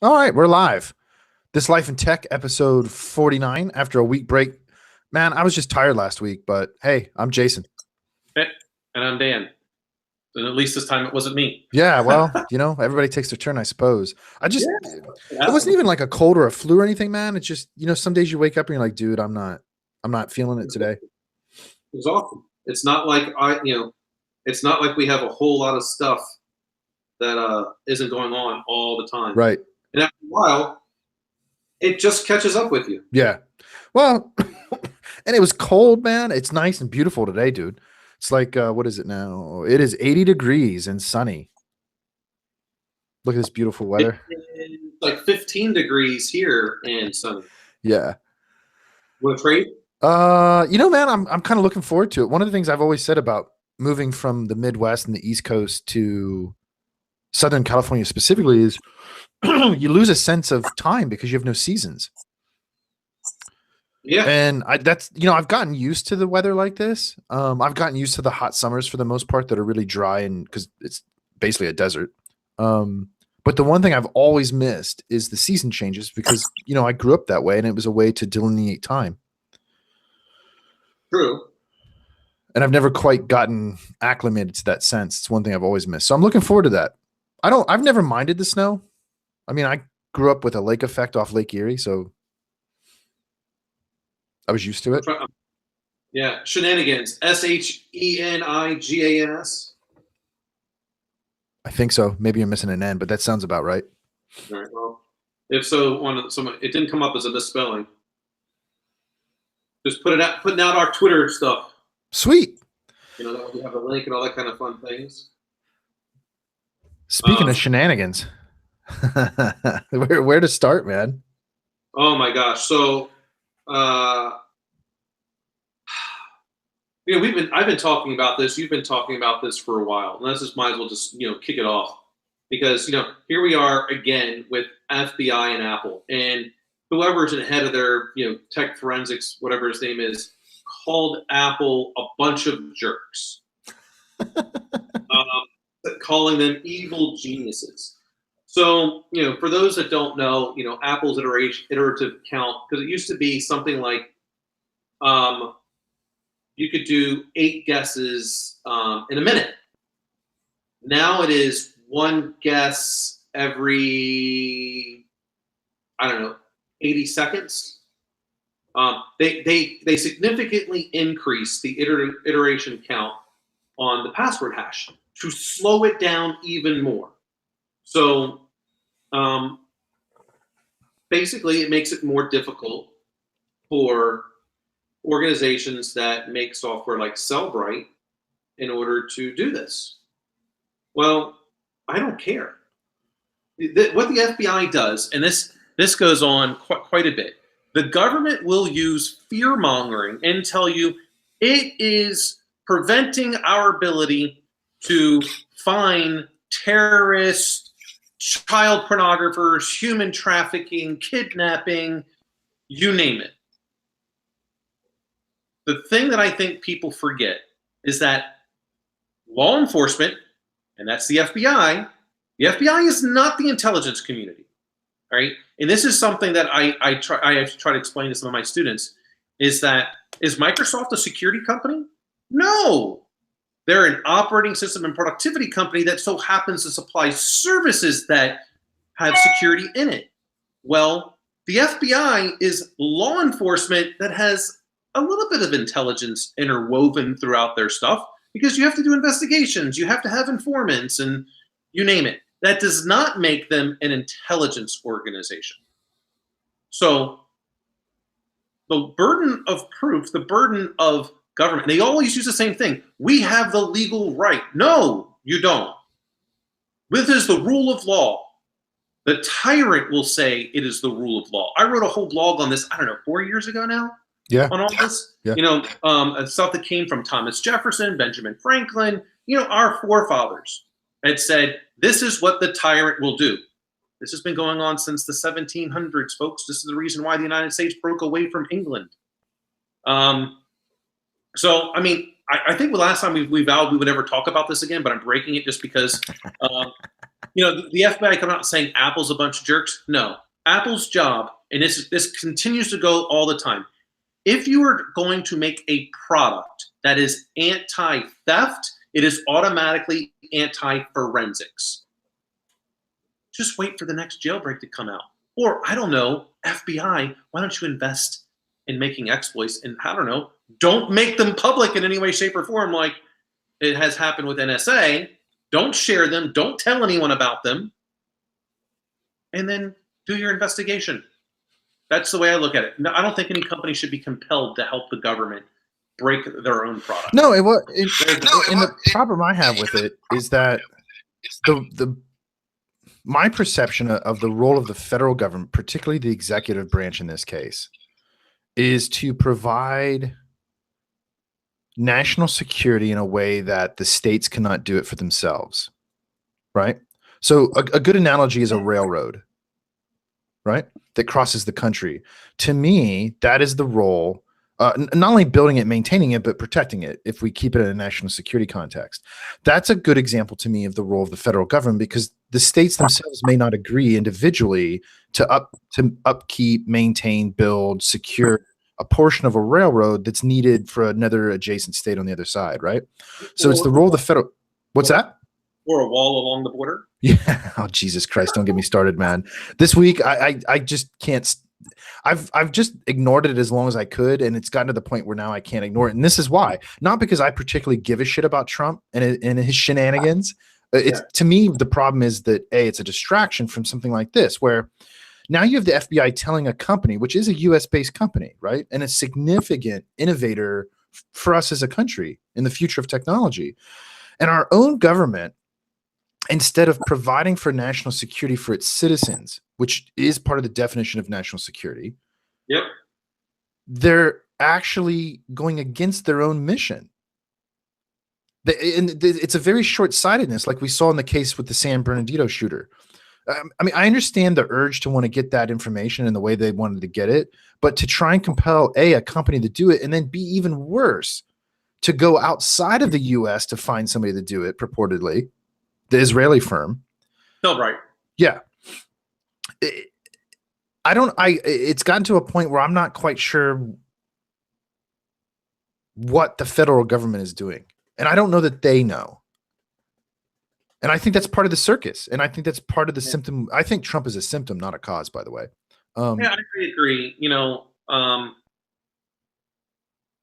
All right, we're live. This Life in Tech, episode 49, after a week break. Man, I was just tired last week, but hey, I'm Jason. Hey, and I'm Dan. And at least this time it wasn't me. Yeah, well, everybody takes their turn, I suppose. Yeah, It wasn't even like a cold or a flu or anything, man. It's just, some days you wake up and you're like, dude, I'm not feeling it today. it was awesome. It's not like it's not like we have a whole lot of stuff that isn't going on all the time. Right. And after a while, it just catches up with you. Yeah. Well, and it was cold, man. It's nice and beautiful today, dude. It's like, what is it now? It is 80 degrees and sunny. Look at this beautiful weather. It's like 15 degrees here and sunny. Yeah. Want to trade? Man, I'm kind of looking forward to it. One of the things I've always said about moving from the Midwest and the East Coast to Southern California specifically is you lose a sense of time because you have no seasons. Yeah. And I've gotten used to the weather like this. I've gotten used to the hot summers for the most part that are really dry and because it's basically a desert. But the one thing I've always missed is the season changes because, I grew up that way and it was a way to delineate time. True. And I've never quite gotten acclimated to that sense. It's one thing I've always missed. So I'm looking forward to that. I've never minded the snow. I mean, I grew up with a lake effect off Lake Erie, so I was used to it. Yeah. Shenanigans. SHENIGANS. I think so. Maybe you're missing an N, but that sounds about right. All right. Well, if so, it didn't come up as a misspelling. Just putting out our Twitter stuff. Sweet. That we have a link and all that kind of fun things. Speaking of shenanigans, where to start, man? Oh my gosh! So, I've been talking about this. You've been talking about this for a while. And let's just might as well just kick it off because here we are again with FBI and Apple and whoever's ahead of their tech forensics, whatever his name is, called Apple a bunch of jerks, calling them evil geniuses. So for those that don't know, Apple's iterative count, because it used to be something like you could do 8 guesses in a minute. Now it is 1 guess every, 80 seconds. They significantly increased the iteration count on the password hash to slow it down even more. So basically, it makes it more difficult for organizations that make software like Cellbrite in order to do this. Well, I don't care. What the FBI does, and this goes on quite a bit, the government will use fear-mongering and tell you it is preventing our ability to find terrorists, child pornographers, human trafficking, kidnapping, you name it. The thing that I think people forget is that law enforcement, and that's the FBI is not the intelligence community, all right? And this is something that I have to try to explain to some of my students, is Microsoft a security company? No. They're an operating system and productivity company that so happens to supply services that have security in it. Well, the FBI is law enforcement that has a little bit of intelligence interwoven throughout their stuff because you have to do investigations, you have to have informants, and you name it. That does not make them an intelligence organization. So the burden of proof, the burden of government, they always use the same thing. We have the legal right. No, you don't. This is the rule of law. The tyrant will say it is the rule of law. I wrote a whole blog on this, 4 years ago now. Yeah. On all this, yeah. Stuff that came from Thomas Jefferson, Benjamin Franklin, our forefathers had said, this is what the tyrant will do. This has been going on since the 1700s, folks. This is the reason why the United States broke away from England. So, I I think the last time we vowed we would never talk about this again, but I'm breaking it just because, the FBI coming out and saying Apple's a bunch of jerks. No, Apple's job, and this continues to go all the time. If you are going to make a product that is anti-theft, it is automatically anti-forensics. Just wait for the next jailbreak to come out. Or, I don't know, FBI, why don't you invest in making exploits? And I don't know, don't make them public in any way, shape, or form like it has happened with NSA. Don't share them. Don't tell anyone about them. And then do your investigation. That's the way I look at it. No, I don't think any company should be compelled to help the government break their own product. No, and the problem I have with it is that my perception of the role of the federal government, particularly the executive branch in this case, is to provide national security in a way that the states cannot do it for themselves, right? So a good analogy is a railroad, right, that crosses the country. To me, that is the role, not only building it, maintaining it, but protecting it if we keep it in a national security context. That's a good example to me of the role of the federal government, because the states themselves may not agree individually to upkeep, maintain, build, secure a portion of a railroad that's needed for another adjacent state on the other side, right? So it's the role of the federal. What's that? Or a wall along the border. Yeah. Oh, Jesus Christ. Don't get me started, man. This week, I just can't. I've just ignored it as long as I could. And it's gotten to the point where now I can't ignore it. And this is why, not because I particularly give a shit about Trump and his shenanigans. To me, the problem is that it's a distraction from something like this, where now you have the FBI telling a company, which is a US based company, right? And a significant innovator for us as a country in the future of technology. And our own government, instead of providing for national security for its citizens, which is part of the definition of national security, yep, they're actually going against their own mission. It's a very short-sightedness, like we saw in the case with the San Bernardino shooter. I mean, I understand the urge to want to get that information and the way they wanted to get it, but to try and compel a company to do it, and then be even worse, to go outside of the US to find somebody to do it, purportedly, the Israeli firm. No, right. Yeah. It's gotten to a point where I'm not quite sure what the federal government is doing. And I don't know that they know. And I think that's part of the circus. And I think that's part of the symptom. I think Trump is a symptom, not a cause, by the way. I agree.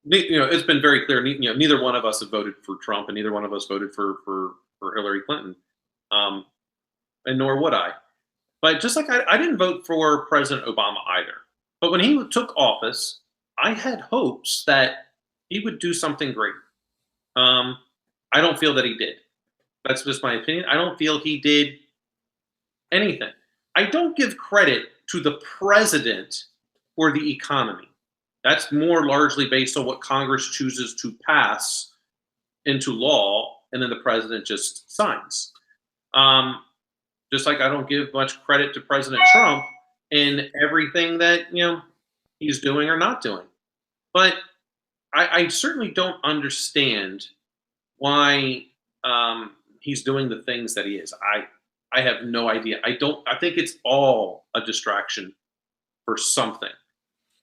It's been very clear. Neither one of us have voted for Trump, and neither one of us voted for Hillary Clinton, and nor would I. But just like I didn't vote for President Obama either. But when he took office, I had hopes that he would do something great. I don't feel that he did. That's just my opinion. I don't feel he did anything. I don't give credit to the president for the economy. That's more largely based on what Congress chooses to pass into law, and then the president just signs. Just like I don't give much credit to President Trump in everything that he's doing or not doing. But I certainly don't understand why he's doing the things that he is. I have no idea. I think it's all a distraction for something.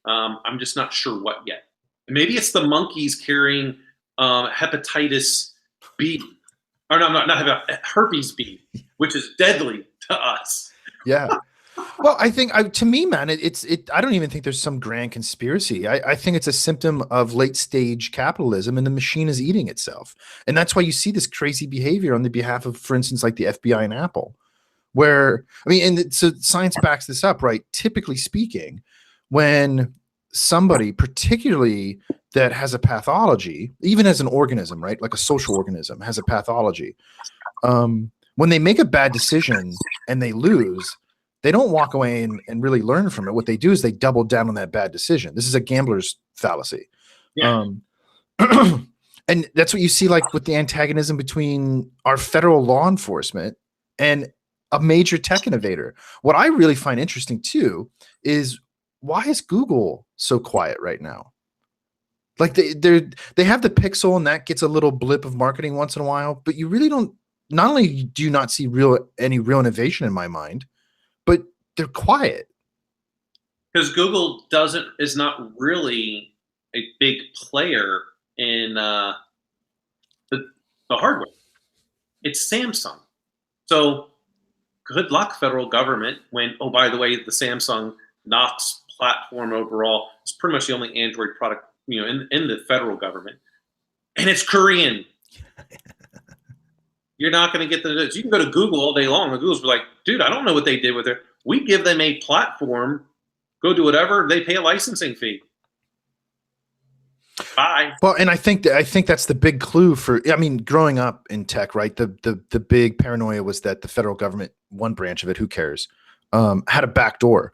I'm just not sure what yet. Maybe it's the monkeys carrying hepatitis B, or no, not herpes B, which is deadly to us. Yeah. Well, I think to me, man, I don't even think there's some grand conspiracy. I think it's a symptom of late stage capitalism, and the machine is eating itself. And that's why you see this crazy behavior on the behalf of, for instance, like the FBI and Apple, where, so science backs this up, right? Typically speaking, when somebody, particularly that has a pathology, even as an organism, right? Like a social organism has a pathology. When they make a bad decision and they lose, they don't walk away and really learn from it. What they do is they double down on that bad decision. This is a gambler's fallacy. Yeah. And that's what you see, like with the antagonism between our federal law enforcement and a major tech innovator. What I really find interesting too is, why is Google so quiet right now? Like they have the Pixel, and that gets a little blip of marketing once in a while, but you really don't. Not only do you not see any real innovation in my mind, but they're quiet. Because Google is not really a big player in the, the hardware. It's Samsung. So good luck, federal government, when, oh, by the way, the Samsung Knox platform overall is pretty much the only Android product, in the federal government. And it's Korean. You're not going to get the. You can go to Google all day long, and Google's like, dude, I don't know what they did with it. We give them a platform, go do whatever, they pay a licensing fee. Bye. Well, and I think that's the big clue for. I mean, growing up in tech, right? The big paranoia was that the federal government, one branch of it, who cares, had a back door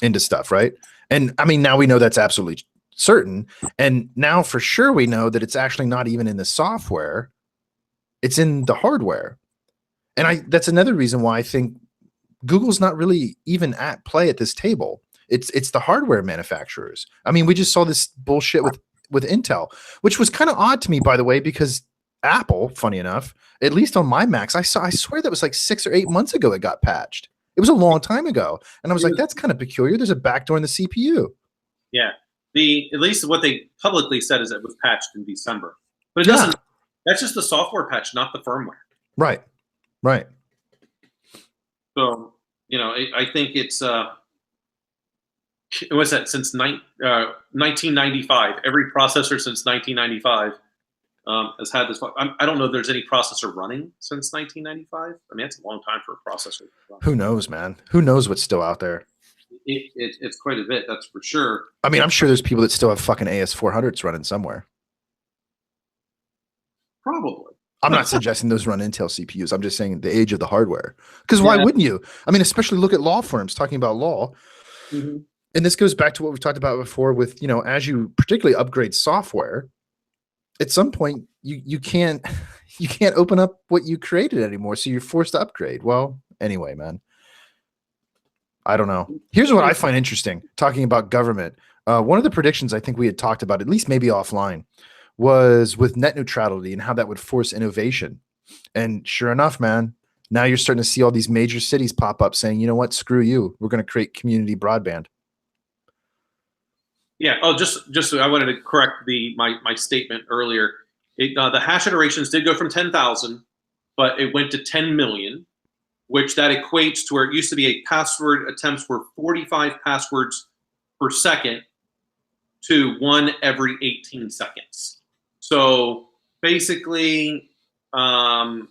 into stuff, right? And I mean, now we know that's absolutely certain, and now for sure we know that it's actually not even in the software; it's in the hardware. And that's another reason why I think Google's not really even at play at this table. It's the hardware manufacturers. I mean, we just saw this bullshit with Intel, which was kind of odd to me, by the way, because Apple, funny enough, at least on my Macs, I swear that was like 6 or 8 months ago it got patched. It was a long time ago. And I was like, that's kind of peculiar. There's a backdoor in the CPU. Yeah. At least what they publicly said is it was patched in December. But it doesn't, that's just the software patch, not the firmware. Right. Right. So, I think it's what's that, since 1995, every processor since 1995 has had this. I don't know if there's any processor running since 1995. I mean, that's a long time for a processor. Who knows, man? Who knows what's still out there? It's quite a bit, that's for sure. I mean, I'm sure there's people that still have fucking AS400s running somewhere. Probably. I'm not suggesting those run Intel CPUs. I'm just saying the age of the hardware. Because why wouldn't you? I mean, especially look at law firms talking about law. Mm-hmm. And this goes back to what we've talked about before with, as you particularly upgrade software, at some point you can't open up what you created anymore. So you're forced to upgrade. Well, anyway, man, I don't know. Here's what I find interesting talking about government. One of the predictions I think we had talked about, at least maybe offline, was with net neutrality and how that would force innovation. And sure enough, man, now you're starting to see all these major cities pop up saying, you know what, screw you. We're going to create community broadband. Yeah. Oh, just I wanted to correct my statement earlier. The hash iterations did go from 10,000, but it went to 10 million, which that equates to where it used to be a password attempts were 45 passwords per second to 1 every 18 seconds. So basically, it's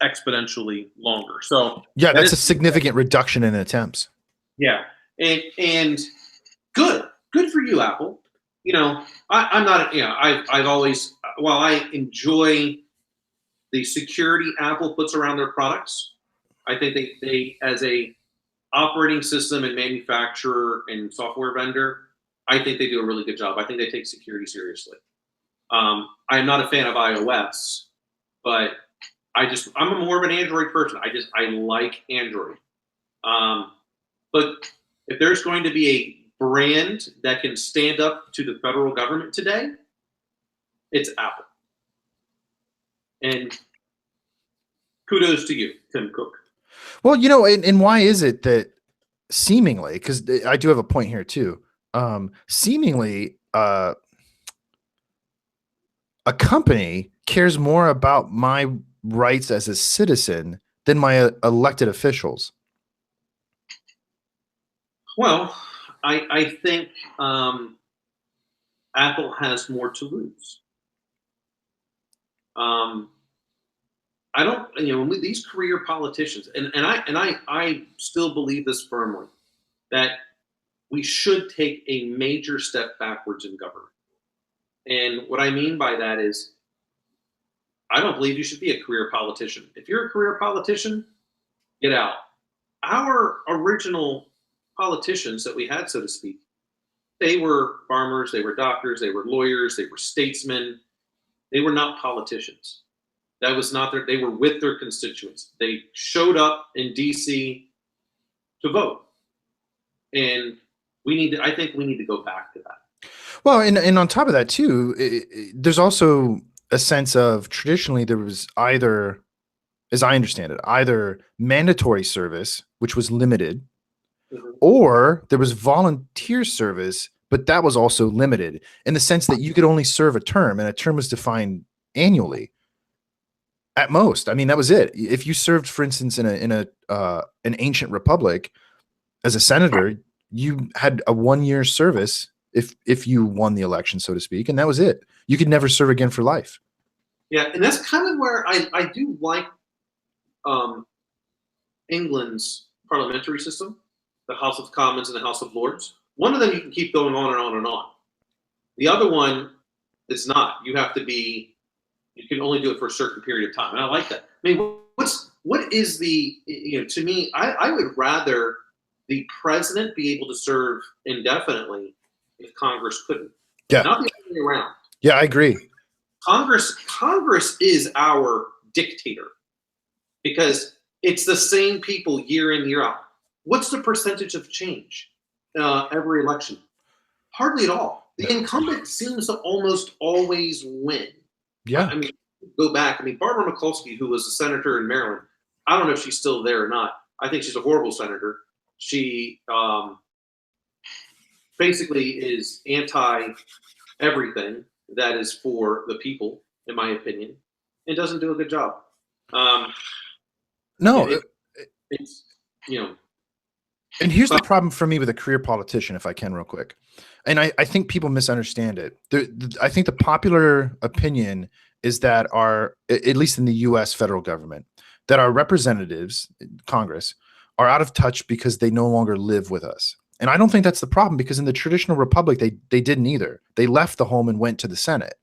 exponentially longer. So yeah, that's a significant reduction in attempts. Yeah, and good for you, Apple. I'm not. I've always, while I enjoy the security Apple puts around their products, I think they as a operating system and manufacturer and software vendor, I think they do a really good job. I think they take security seriously. I'm not a fan of iOS, but I'm more of an Android person. I like Android. But if there's going to be a brand that can stand up to the federal government today, it's Apple. And kudos to you, Tim Cook. Well, and why is it that seemingly, because I do have a point here too, seemingly a company cares more about my rights as a citizen than my elected officials? Well, I think Apple has more to lose. I don't, these career politicians, and I still believe this firmly, that we should take a major step backwards in government. And what I mean by that is, I don't believe you should be a career politician. If you're a career politician, get out. Our original politicians that we had, so to speak, they were farmers, they were doctors, they were lawyers, they were statesmen. They were not politicians. That was not they were with their constituents. They showed up in DC to vote. And I think we need to go back to that. Well, and on top of that too, there's also a sense of traditionally there was either, as I understand it, either mandatory service, which was limited, Mhm. or there was volunteer service, but that was also limited in the sense that you could only serve a term, and a term was defined annually at most. I mean, that was it. If you served, for instance, in a an ancient republic as a senator, you had a 1 year service if you won the election, so to speak, and that was it. You could never serve again for life. Yeah, and that's kind of where I do like um, England's parliamentary system, the House of Commons and the House of Lords. One of them you can keep going on and on and on. The other one is not. You have to be. You can only do it for a certain period of time, and I like that. I mean, what is the to me? I would rather the president be able to serve indefinitely if Congress couldn't, Yeah, not the other way around. yeah, I agree. Congress is our dictator because it's the same people year in year out. What's the percentage of change every election? Hardly at all. The incumbent seems to almost always win. Yeah, I mean, go back. I mean, Barbara Mikulski, who was a senator in Maryland, I don't know if she's still there or not. I think she's a horrible senator. She basically is anti everything that is for the people, in my opinion, and doesn't do a good job. Um, no. it, it's you know, And here's the but problem for me with a career politician, if I can, real quick. And I think people misunderstand it. I think the popular opinion is that at least in the US federal government, that our representatives, Congress, are out of touch because they no longer live with us. And I don't think that's the problem, because in the traditional republic, they didn't either. They left the home and went to the Senate.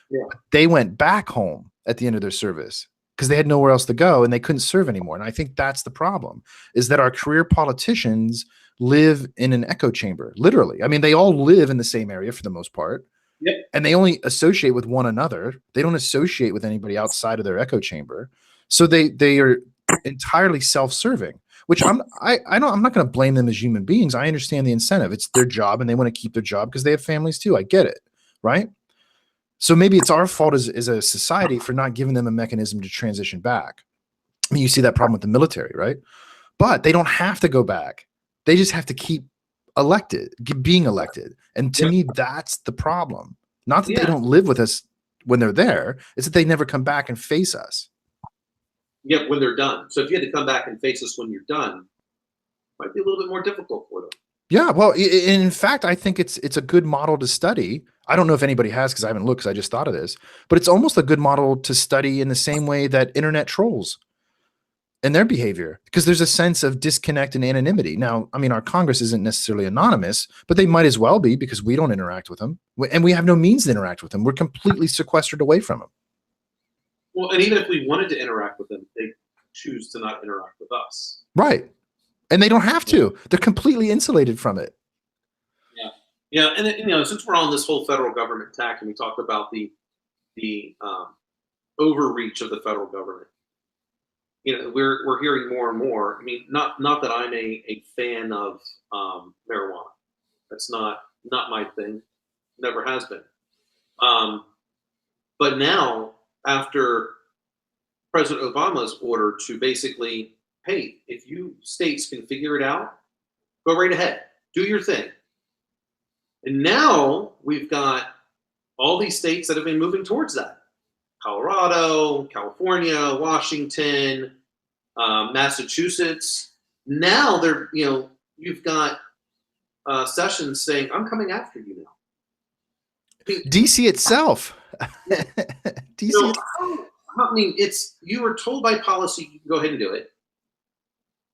yeah, They went back home at the end of their service because they had nowhere else to go and they couldn't serve anymore. And I think that's the problem, is that our career politicians live in an echo chamber, literally. I mean, they all live in the same area for the most part, yep, and they only associate with one another. They don't associate with anybody outside of their echo chamber. So they are entirely self-serving, which I'm not going to blame them as human beings. I understand the incentive. It's their job and they want to keep their job because they have families too. I get it, right? So maybe it's our fault as a society for not giving them a mechanism to transition back. I mean, you see that problem with the military, right? But they don't have to go back. They just have to keep being elected. And to yep, me, that's the problem. Not that they yeah, don't live with us when they're there, it's that they never come back and face us. yep. When they're done, so if you had to come back and face us when you're done, might be a little bit more difficult for them. Yeah, well, in fact, I think it's a good model to study. I don't know if anybody has, because I haven't looked, because I just thought of this, but it's almost a good model to study in the same way that internet trolls and their behavior, because there's a sense of disconnect and anonymity. Now, I mean, our Congress isn't necessarily anonymous, but they might as well be, because we don't interact with them, and we have no means to interact with them. We're completely sequestered away from them. Well, and even if we wanted to interact with them, they choose to not interact with us. Right. And they don't have to. They're completely insulated from it. Yeah, yeah, and since we're on this whole federal government tack, and we talked about the overreach of the federal government, we're hearing more and more. I mean, not that I'm a fan of marijuana. That's not my thing. Never has been. Um, but now, after President Obama's order to basically, hey, if you states can figure it out, go right ahead, do your thing. And now we've got all these states that have been moving towards that. Colorado, California, Washington, Massachusetts. Now you've got Sessions saying, "I'm coming after you now." I mean, DC itself. DC. I mean, it's you were told by policy you can go ahead and do it,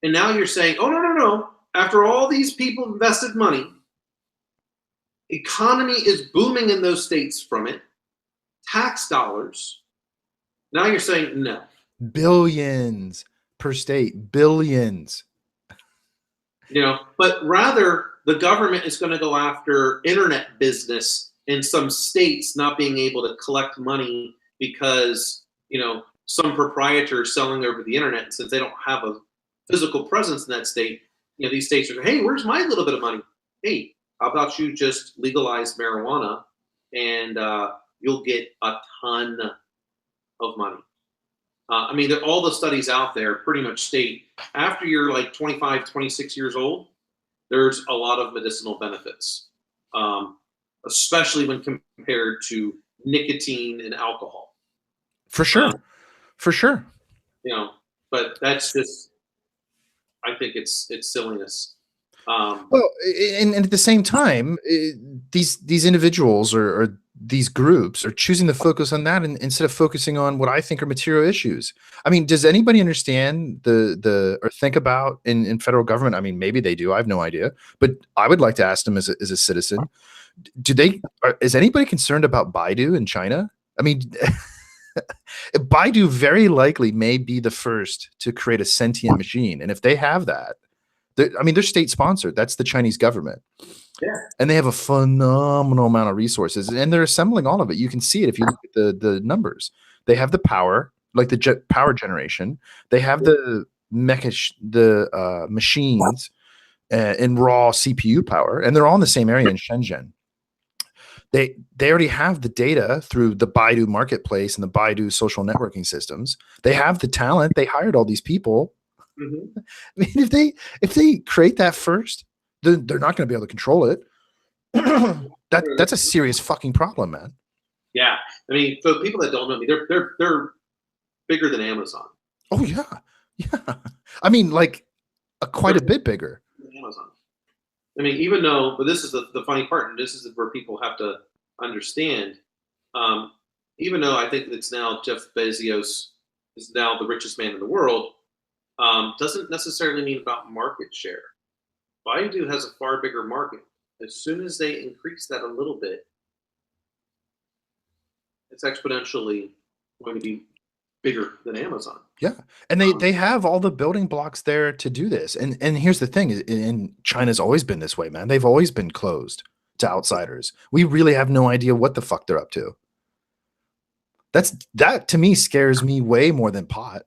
and now you're saying, "Oh no! After all these people invested money, economy is booming in those states from it, tax dollars." Now you're saying no. Billions per state, billions. But rather the government is going to go after internet business in some states not being able to collect money because some proprietor is selling over the internet, and since they don't have a physical presence in that state, these states are, hey, where's my little bit of money? Hey, How about you just legalize marijuana and you'll get a ton of money. I mean, all the studies out there pretty much state after you're like 25, 26 years old, there's a lot of medicinal benefits, um, especially when compared to nicotine and alcohol. For Um, sure. For sure. you know, but that's just, I think it's silliness. Um, Well, and at the same time, these individuals or these groups are choosing to focus on that instead of focusing on what I think are material issues. I mean, does anybody understand the or think about in federal government? I mean, maybe they do. I have no idea, but I would like to ask them as a citizen: is anybody concerned about Baidu in China? I mean, Baidu very likely may be the first to create a sentient machine, and if they have that, I mean, they're state sponsored. That's the Chinese government. yeah, And they have a phenomenal amount of resources, and they're assembling all of it. You can see it if you look at the numbers. They have the power, like the power generation. They have the machines in raw CPU power, and they're all in the same area in Shenzhen. They already have the data through the Baidu marketplace and the Baidu social networking systems. They have the talent. They hired all these people. mm-hmm. I mean, if they create that first, they're not going to be able to control it. That's a serious fucking problem, man. Yeah. I mean, for people that don't know me, they're bigger than Amazon. Oh yeah, yeah. I mean, like quite a bit bigger. Amazon. I mean, even though, but this is the funny part, and this is where people have to understand. Even though I think it's now Jeff Bezos is now the richest man in the world, doesn't necessarily mean about market share. Baidu has a far bigger market. As soon as they increase that a little bit, it's exponentially going to be bigger than Amazon. Yeah, and they have all the building blocks there to do this. And here's the thing: in China's always been this way, man. They've always been closed to outsiders. We really have no idea what the fuck they're up to. That to me scares me way more than pot.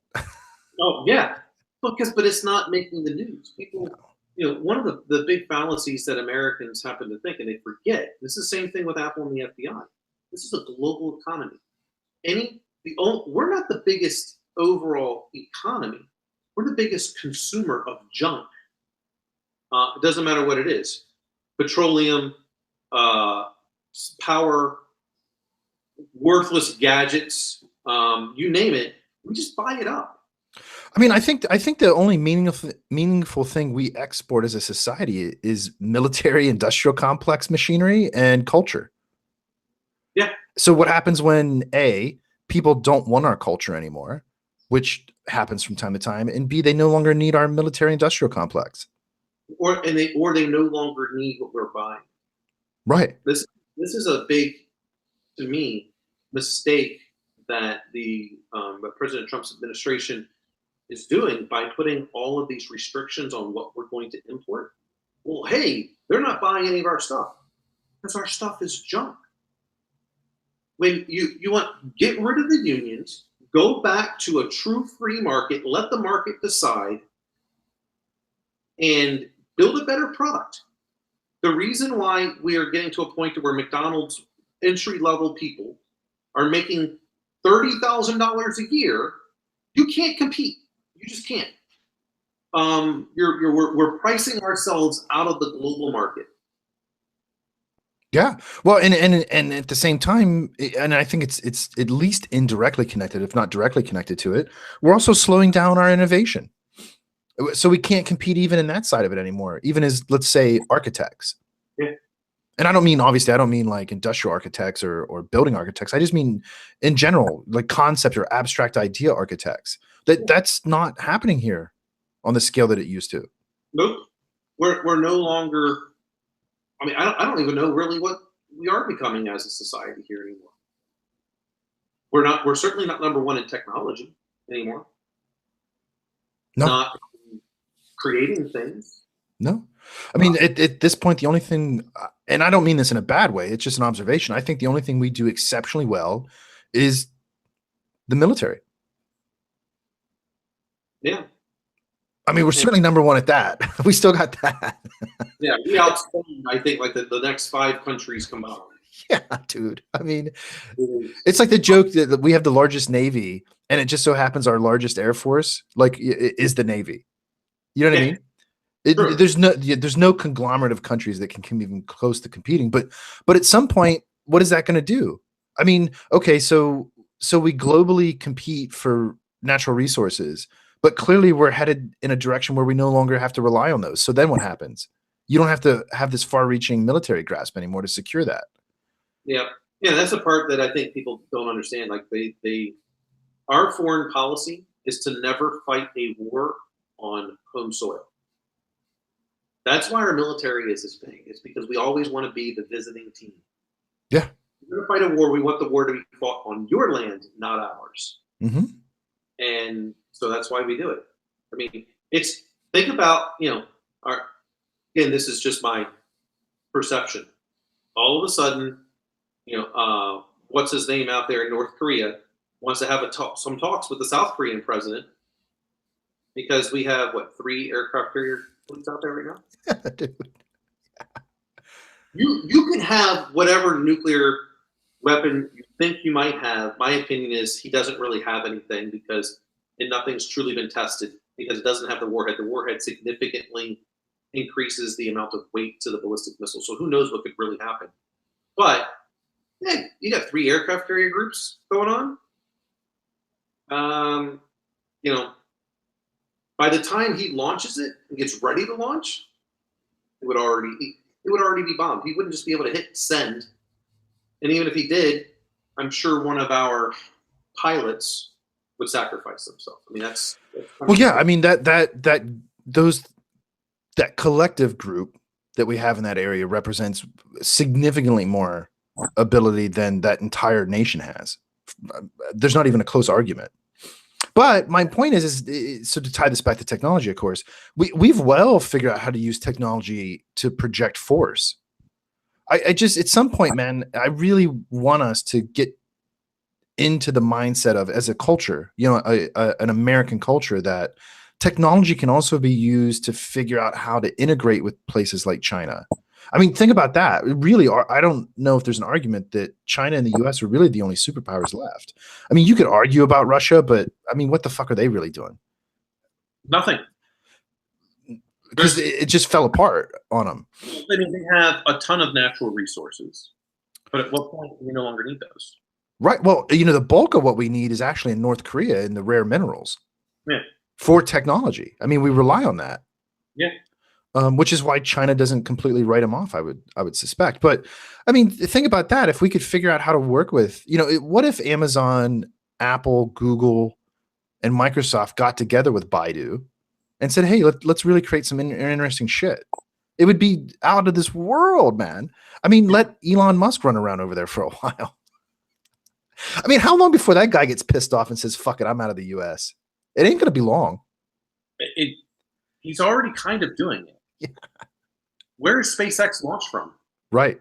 Oh yeah, but it's not making the news. People, one of the big fallacies that Americans happen to think, and they forget, this is the same thing with Apple and the FBI. This is a global economy. We're not the biggest overall economy. We're the biggest consumer of junk. It doesn't matter what it is: petroleum, power, worthless gadgets, you name it. We just buy it up. I mean, I think the only meaningful thing we export as a society is military industrial complex machinery and culture. Yeah. So what happens when people don't want our culture anymore, which happens from time to time, and B, they no longer need our military industrial complex. Or they no longer need what we're buying. Right. This is a big, to me, mistake that President Trump's administration is doing by putting all of these restrictions on what we're going to import. Well, hey, they're not buying any of our stuff because our stuff is junk. When you want, get rid of the unions, go back to a true free market, let the market decide, and build a better product. The reason why we are getting to a point where McDonald's entry-level people are making $30,000 a year, you can't compete. You just can't. We're pricing ourselves out of the global market. Yeah. Well, and at the same time, and I think it's at least indirectly connected, if not directly connected to it, we're also slowing down our innovation. So we can't compete even in that side of it anymore, even as, let's say, architects. Yeah. And I don't mean like industrial architects or building architects. I just mean in general, like concept or abstract idea architects. That's not happening here on the scale that it used to. Nope. We're no longer, I mean, I don't even know really what we are becoming as a society here anymore. We're certainly not number one in technology anymore. No. Not creating things. No. I mean, at this point, the only thing, and I don't mean this in a bad way, it's just an observation. I think the only thing we do exceptionally well is the military. Yeah. I mean, we're certainly number one at that. We still got that. Yeah, we outscored, I think, like the next 5 countries combined. Yeah, dude. I mean, It is. it's like the joke that we have the largest navy, and it just so happens our largest air force is the navy. You know what I Yeah, mean? true. There's no conglomerate of countries that can come even close to competing. But at some point, what is that going to do? I mean, okay, so we globally compete for natural resources, but clearly we're headed in a direction where we no longer have to rely on those. So then what happens? You don't have to have this far-reaching military grasp anymore to secure that. Yeah, yeah, that's the part that I think people don't understand. Like they our foreign policy is to never fight a war on home soil. That's why our military is as big. It's because we always want to be the visiting team. Yeah. We're going to fight a war. We want the war to be fought on your land, not ours. Mm-hmm. And so that's why we do it. I mean, it's think about our again. This is just my perception. All of a sudden, what's his name out there in North Korea wants to have some talks with the South Korean president because we have what 3 aircraft carrier fleets out there right now. Dude. You can have whatever nuclear weapon you think you might have. My opinion is he doesn't really have anything because and nothing's truly been tested because it doesn't have the warhead. The warhead significantly increases the amount of weight to the ballistic missile. So who knows what could really happen? But yeah, you got 3 aircraft carrier groups going on. Um, you know, by the time he launches it and gets ready to launch, it would already be bombed. He wouldn't just be able to hit send. And even if he did, I'm sure one of our pilots would sacrifice himself. I mean, that's Well, yeah. I mean that collective group that we have in that area represents significantly more ability than that entire nation has. There's not even a close argument. But my point is so to tie this back to technology, of course, we've well figured out how to use technology to project force. I just at some point, man, I really want us to get into the mindset of as a culture, an American culture that technology can also be used to figure out how to integrate with places like China. I mean, think about that. Really, I don't know if there's an argument that China and the U.S. are really the only superpowers left. I mean, you could argue about Russia, but I mean, what the fuck are they really doing? nothing. Because it just fell apart on them. I mean, they have a ton of natural resources, but at what point do we no longer need those? Right. Well, the bulk of what we need is actually in North Korea in the rare minerals Yeah. for technology. I mean, we rely on that. Yeah. Which is why China doesn't completely write them off. I would suspect. But I mean, think about that. If we could figure out how to work with, what if Amazon, Apple, Google, and Microsoft got together with Baidu and said, "Hey, let's really create some interesting shit." It would be out of this world, man. I mean, let Elon Musk run around over there for a while. I mean, how long before that guy gets pissed off and says, "Fuck it, I'm out of the U.S." It ain't gonna be long. He's already kind of doing it. Yeah. Where is SpaceX launched from? Right.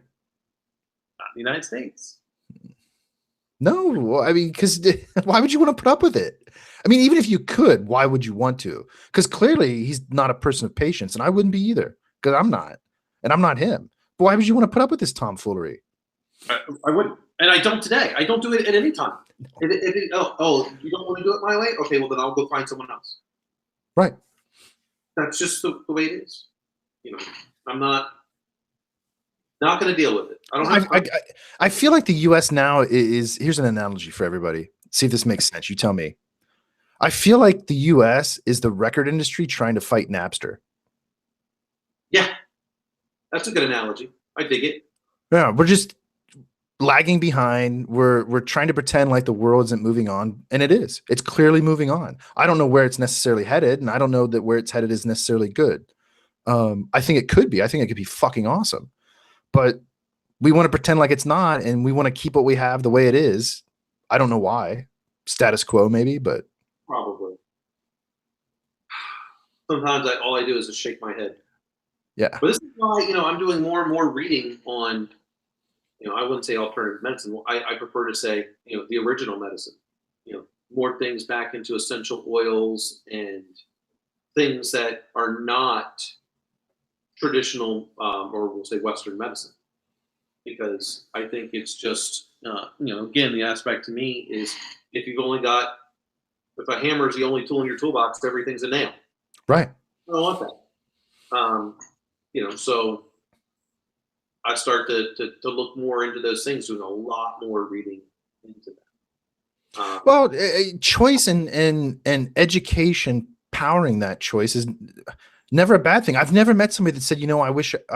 Not the United States. No, I mean, because why would you want to put up with it? I mean, even if you could, why would you want to? Because clearly he's not a person of patience, and I wouldn't be either, because I'm not, and I'm not him. But why would you want to put up with this tomfoolery? I wouldn't, and I don't today. I don't do it at any time. You don't want to do it my way? Okay, well then I'll go find someone else. Right. That's just the way it is. I'm not going to deal with it. I don't have. I feel like the U.S. now is. Here's an analogy for everybody. See if this makes sense. You tell me. I feel like the U.S. is the record industry trying to fight Napster. Yeah, that's a good analogy. I dig it. Yeah, we're just lagging behind. We're trying to pretend like the world isn't moving on, and it is. It's clearly moving on. I don't know where it's necessarily headed, and I don't know that where it's headed is necessarily good. I think it could be. I think it could be fucking awesome, but we want to pretend like it's not, and we want to keep what we have the way it is. I don't know why. Status quo, maybe, but probably. Sometimes all I do is just shake my head. Yeah. But this is why I'm doing more and more reading on. I wouldn't say alternative medicine. I prefer to say the original medicine. More things back into essential oils and things that are not traditional, or we'll say Western medicine, because I think it's just, again, the aspect to me is if you've only got, if a hammer is the only tool in your toolbox, everything's a nail. Right. I don't want that. So I start to look more into those things, doing a lot more reading into that. Well, choice and education powering that choice is never a bad thing. I've never met somebody that said, I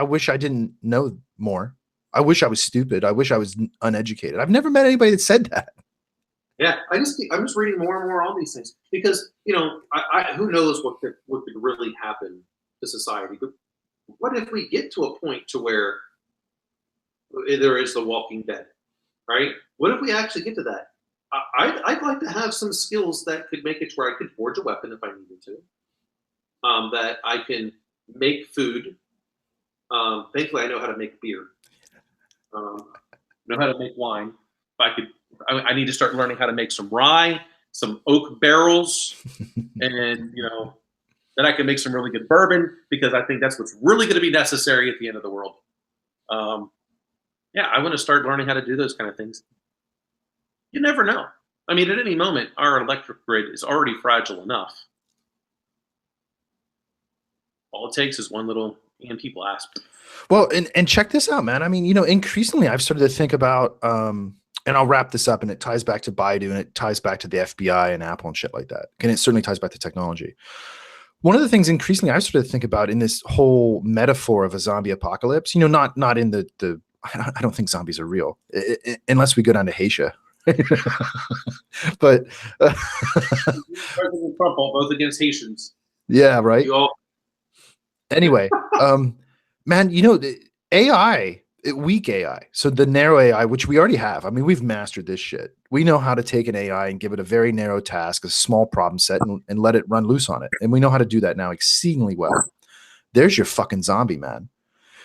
wish I didn't know more. I wish I was stupid. I wish I was uneducated. I've never met anybody that said that. Yeah, I'm just reading more and more on these things because who knows what could really happen to society. But what if we get to a point to where there is the Walking Dead, right? What if we actually get to that? I'd like to have some skills that could make it to where I could forge a weapon if I needed to. That I can make food. Thankfully, I know how to make beer. Know how to make wine. I need to start learning how to make some rye, some oak barrels, and then I can make some really good bourbon, because I think that's what's really going to be necessary at the end of the world. I want to start learning how to do those kind of things. You never know. I mean, at any moment, our electric grid is already fragile enough. All it takes is one little EMP blast. Well, and check this out, man. I mean, increasingly I've started to think about, and I'll wrap this up, and it ties back to Baidu, and it ties back to the FBI and Apple and shit like that. And it certainly ties back to technology. One of the things increasingly I've started to think about in this whole metaphor of a zombie apocalypse, not in the I don't think zombies are real, unless we go down to Haitian. But President Trump, both against Haitians. Yeah, right. Anyway, man, the AI, weak AI. So the narrow AI, which we already have. I mean, we've mastered this shit. We know how to take an AI and give it a very narrow task, a small problem set, and let it run loose on it. And we know how to do that now exceedingly well. There's your fucking zombie, man.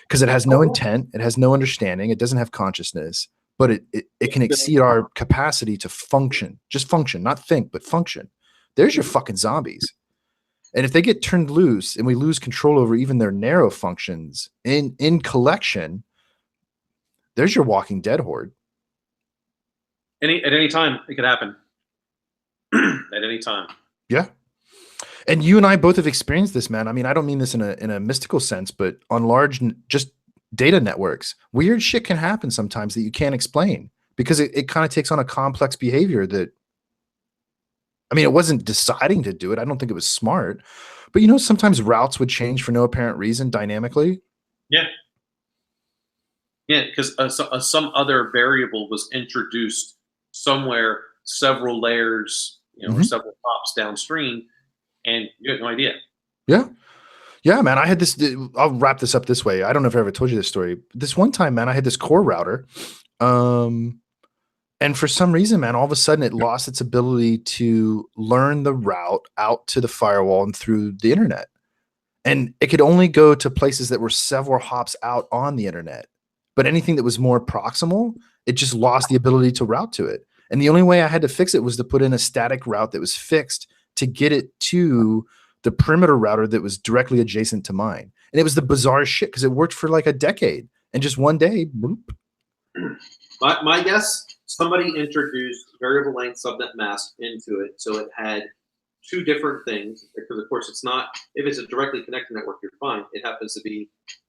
Because it has no intent, it has no understanding, it doesn't have consciousness, but it can exceed our capacity to function. Just function, not think, but function. There's your fucking zombies. And if they get turned loose and we lose control over even their narrow functions in collection, there's your Walking Dead horde. At any time, it could happen. At any time. Yeah. And you and I both have experienced this, man. I mean, I don't mean this in a mystical sense, but on large, just data networks, weird shit can happen sometimes that you can't explain, because it kind of takes on a complex behavior that, I mean, it wasn't deciding to do it. I don't think it was smart, but sometimes routes would change for no apparent reason dynamically. Yeah. Yeah, because some other variable was introduced somewhere, several layers, or several hops downstream, and you had no idea. Yeah. Yeah, man. I had this, I'll wrap this up this way. I don't know if I ever told you this story. This one time, man, I had this core router. And for some reason, man, all of a sudden it lost its ability to learn the route out to the firewall and through the internet. And it could only go to places that were several hops out on the internet. But anything that was more proximal, it just lost the ability to route to it. And the only way I had to fix it was to put in a static route that was fixed to get it to the perimeter router that was directly adjacent to mine. And it was the bizarrest shit, because it worked for like a decade. And just one day, boop. My guess, somebody introduced variable length subnet mask into it, so it had two different things. Because of course, it's not, if it's a directly connected network, you're fine. It happens to be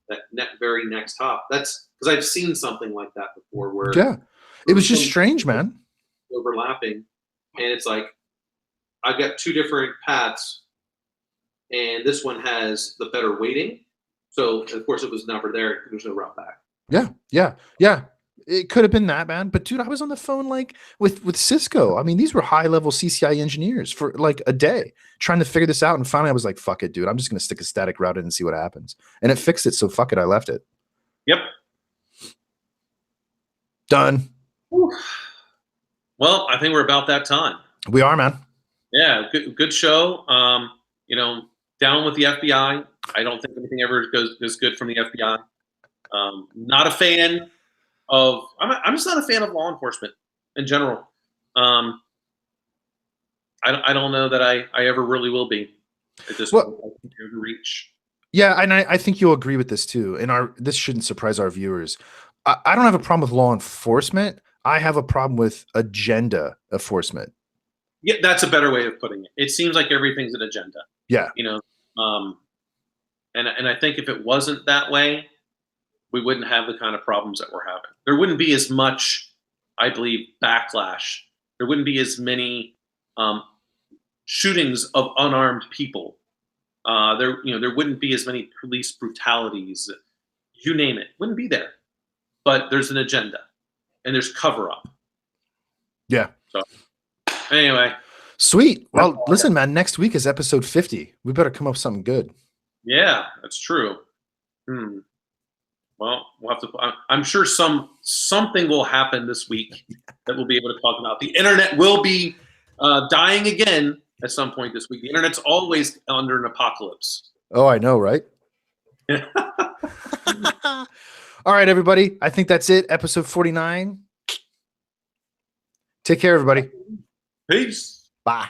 that very next hop. That's because I've seen something like that before, where it was just strange, man. Overlapping, and it's like, I've got two different paths, and this one has the better weighting. So of course it was never there. There's no route back. Yeah. It could have been that, man. But dude, I was on the phone like with Cisco. I mean, these were high level CCI engineers for like a day trying to figure this out. And finally I was like, fuck it, dude. I'm just going to stick a static route in and see what happens. And it fixed it. So fuck it. I left it. Yep. Done. Whew. Well, I think we're about that time. We are, man. Yeah. Good show. Down with the FBI. I don't think anything ever goes good from the FBI. Not a fan of, I'm just not a fan of law enforcement in general. I don't know that I ever really will be. It just overreach. Yeah, and I think you'll agree with this too. And this shouldn't surprise our viewers. I don't have a problem with law enforcement. I have a problem with agenda enforcement. Yeah, that's a better way of putting it. It seems like everything's an agenda, Yeah. you know. Um, and I think if it wasn't that way, we wouldn't have the kind of problems that we're having. There wouldn't be as much, I believe, backlash. There wouldn't be as many um, shootings of unarmed people. There wouldn't be as many police brutalities. You name it, wouldn't be there. But there's an agenda, and there's cover up. Yeah. So anyway, sweet. Well, listen, man. Next week is episode 50. We better come up with something good. Yeah, that's true. Well, we'll have to. I'm sure something will happen this week that we'll be able to talk about. The internet will be dying again at some point this week. The internet's always under an apocalypse. Oh, I know, right? All right, everybody. I think that's it. Episode 49. Take care, everybody. Peace. Bye.